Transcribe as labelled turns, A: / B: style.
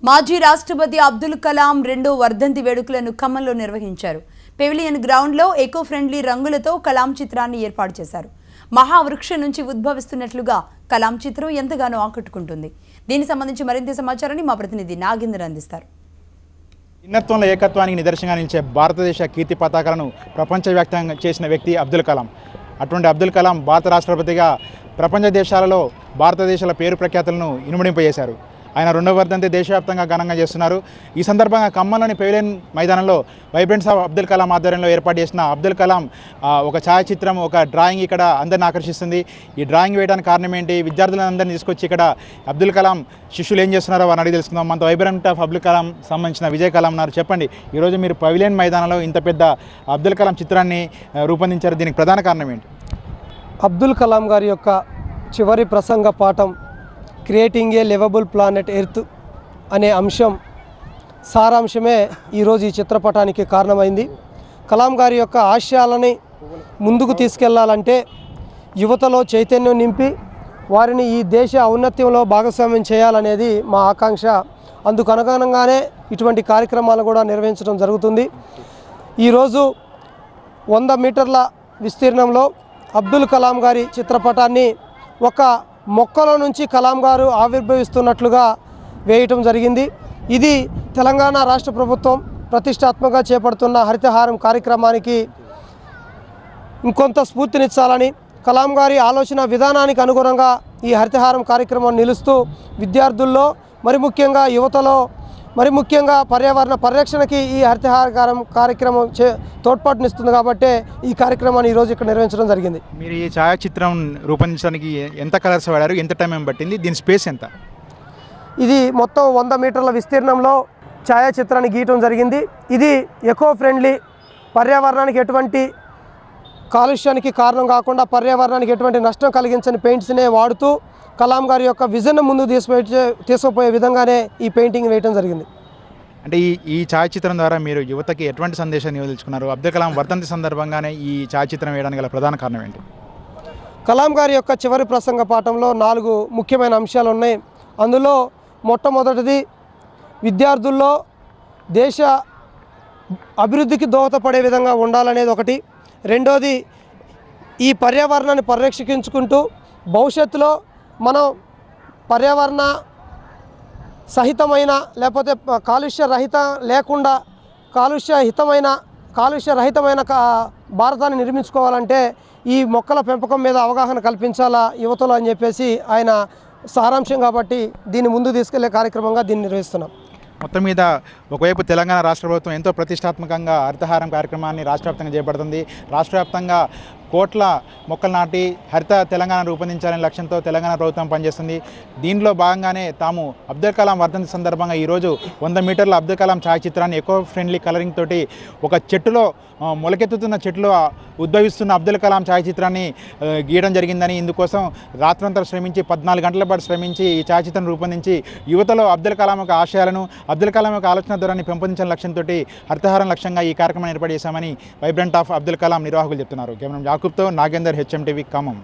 A: మాజీ రాష్ట్రపతి అబ్దుల్ కలాం రెండో వర్ధంతి వేడుకలను ఖమ్మంలో నిర్వహించారు. పెవిలియన్ గ్రౌండ్లో ఎకో ఫ్రెండ్లీ రంగులతో కలాం చిత్రాన్ని ఏర్పాటు చేశారు. మహావృక్షం నుంచి ఉద్భవిస్తున్నట్లుగా కలాం చిత్రం ఎంతగానో ఆకట్టుకుంటుంది. దీనికి సంబంధించి మరింత సమాచారాన్ని మా ప్రతినిధి నాగేంద్ర అందిస్తారు.
B: భిన్నత్వంలో ఏకత్వానికి నిదర్శనంగా నిలిచే భారతదేశ కీర్తి పతాకాలను ప్రపంచవ్యాప్తంగా చేసిన వ్యక్తి అబ్దుల్ కలాం. అటువంటి అబ్దుల్ కలాం భారత రాష్ట్రపతిగా ప్రపంచ దేశాలలో భారతదేశాల పేరు ప్రఖ్యాతులను ఇనుమడింపజేశారు. ఆయన రెండవ వర్ధంతి దేశవ్యాప్తంగా ఘనంగా చేస్తున్నారు. ఈ సందర్భంగా ఖమ్మంలోని పెవిలియన్ మైదానంలో వైబ్రెంట్స్ ఆఫ్ అబ్దుల్ కలాం ఆధ్వర్యంలో ఏర్పాటు చేసిన అబ్దుల్ కలాం ఒక ఛాయాచిత్రం, ఒక డ్రాయింగ్ ఇక్కడ అందరిని ఆకర్షిస్తుంది. ఈ డ్రాయింగ్ వేయడానికి కారణం ఏంటి, విద్యార్థులందరినీ తీసుకొచ్చి ఇక్కడ అబ్దుల్ కలాం శిష్యులు ఏం చేస్తున్నారో వారిని అడిగి తెలుసుకుందాం. మనతో వైబ్రెంట్ ఆఫ్ అబ్దుల్ కలాం సంబంధించిన విజయ్ కలాం ఉన్నారు. చెప్పండి, ఈరోజు మీరు పెవిలియన్ మైదానంలో ఇంత పెద్ద అబ్దుల్ కలాం చిత్రాన్ని రూపొందించారు. దీనికి ప్రధాన కారణం ఏంటి?
C: అబ్దుల్ కలాం గారి యొక్క చివరి ప్రసంగ పాఠం creating a liveable planet earth అనే అంశం సారాంశమే ఈరోజు ఈ చిత్రపటానికి కారణమైంది. కలాం గారి యొక్క ఆశయాలని ముందుకు తీసుకెళ్లాలంటే యువతలో చైతన్యం నింపి వారిని ఈ దేశ ఔన్నత్యంలో భాగస్వామ్యం చేయాలనేది మా ఆకాంక్ష. అందుకు అనుగుణంగానే ఇటువంటి కార్యక్రమాలు కూడా నిర్వహించడం జరుగుతుంది. ఈరోజు 100 మీటర్ల విస్తీర్ణంలో అబ్దుల్ కలాం గారి చిత్రపటాన్ని ఒక మొక్కల నుంచి కలాం గారు ఆవిర్భవిస్తున్నట్లుగా వేయటం జరిగింది. ఇది తెలంగాణ రాష్ట్ర ప్రభుత్వం ప్రతిష్టాత్మకంగా చేపడుతున్న హరితహారం కార్యక్రమానికి ఇంకొంత స్ఫూర్తినిచ్చాలని, కలాం గారి ఆలోచన విధానానికి అనుగుణంగా ఈ హరితహారం కార్యక్రమం నిలుస్తూ విద్యార్థుల్లో మరి ముఖ్యంగా యువతలో మరి ముఖ్యంగా పర్యావరణ పరిరక్షణకి ఈ హరితహారం కార్యక్రమం తోడ్పాటునిస్తుంది. కాబట్టి ఈ కార్యక్రమాన్ని ఈరోజు ఇక్కడ నిర్వహించడం జరిగింది.
B: మీరు ఈ ఛాయాచిత్రం రూపొందించడానికి ఎంత కలర్స్ వాడారు, ఎంత టైం పట్టింది, దీని స్పేస్ ఎంత?
C: ఇది మొత్తం 100 మీటర్ల విస్తీర్ణంలో ఛాయాచిత్రాన్ని గీయటం జరిగింది. ఇది ఎకో ఫ్రెండ్లీ, పర్యావరణానికి ఎటువంటి కాలుష్యానికి కారణం కాకుండా పర్యావరణానికి ఎటువంటి నష్టం కలిగించని పెయింట్స్నే వాడుతూ కలాం గారి యొక్క విజన్ ముందు తీసుకుపోయే విధంగానే ఈ పెయింటింగ్ వేయడం జరిగింది.
B: అంటే ఈ ఛాయాచిత్రం ద్వారా మీరు యువతకి ఎటువంటి సందేశాన్ని ఇవ్వదలుచుకున్నారు? అబ్దుల్ కలాం వర్ధంతి సందర్భంగానే ఈ ఛాయాచిత్రం వేయడానికి గల ప్రధాన కారణం ఏంటి?
C: కలాం గారి యొక్క చివరి ప్రసంగ పాఠంలో 4 ముఖ్యమైన అంశాలు ఉన్నాయి. అందులో మొట్టమొదటిది విద్యార్థుల్లో దేశ అభివృద్ధికి దోహదపడే విధంగా ఉండాలనేది ఒకటి. రెండోది ఈ పర్యావరణాన్ని పరిరక్షించుకుంటూ భవిష్యత్తులో మనం పర్యావరణ సహితమైన లేకపోతే కాలుష్య రహితమైన భారతాన్ని నిర్మించుకోవాలంటే ఈ మొక్కల పెంపకం మీద అవగాహన కల్పించాలా యువతలో అని చెప్పేసి ఆయన సారాంశం. కాబట్టి దీన్ని ముందు తీసుకెళ్లే కార్యక్రమంగా దీన్ని నిర్వహిస్తున్నాం.
B: మొత్తం మీద ఒకవైపు తెలంగాణ రాష్ట్ర ప్రభుత్వం ఎంతో ప్రతిష్టాత్మకంగా హరితహారం కార్యక్రమాన్ని రాష్ట్రవ్యాప్తంగా చేపడుతుంది. రాష్ట్రవ్యాప్తంగా కోట్ల మొక్కలు నాటి హరిత తెలంగాణ రూపొందించాలనే లక్ష్యంతో తెలంగాణ ప్రభుత్వం పనిచేస్తుంది. దీనిలో భాగంగానే తాము అబ్దుల్ కలాం వర్ధంతి సందర్భంగా ఈరోజు 100 మీటర్ల అబ్దుల్ కలాం ఛాయాచిత్రాన్ని ఎకో ఫ్రెండ్లీ కలరింగ్ తోటి ఒక చెట్టులో మొలకెత్తుతున్న చెట్టులో ఉద్భవిస్తున్న అబ్దుల్ కలాం ఛాయాచిత్రాన్ని గీయడం జరిగిందని, ఇందుకోసం రాత్రంతా శ్రమించి 14 గంటల పాటు శ్రమించి ఈ ఛాయాచిత్రం రూపొందించి యువతలో అబ్దుల్ కలాం యొక్క ఆశయాలను, అబ్దుల్ కలాం యొక్క ఆలోచన ధోరణి పెంపొందించిన లక్ష్యంతో హరితహారం లక్ష్యంగా ఈ కార్యక్రమాన్ని ఏర్పాటు చేశామని వైబ్రెంట్ ఆఫ్ అబ్దుల్ కలాం నిర్వాహకులు చెప్తున్నారు. కెమెరా యాకూబ్తో నాగేందర్, HMTV ఖమ్మం.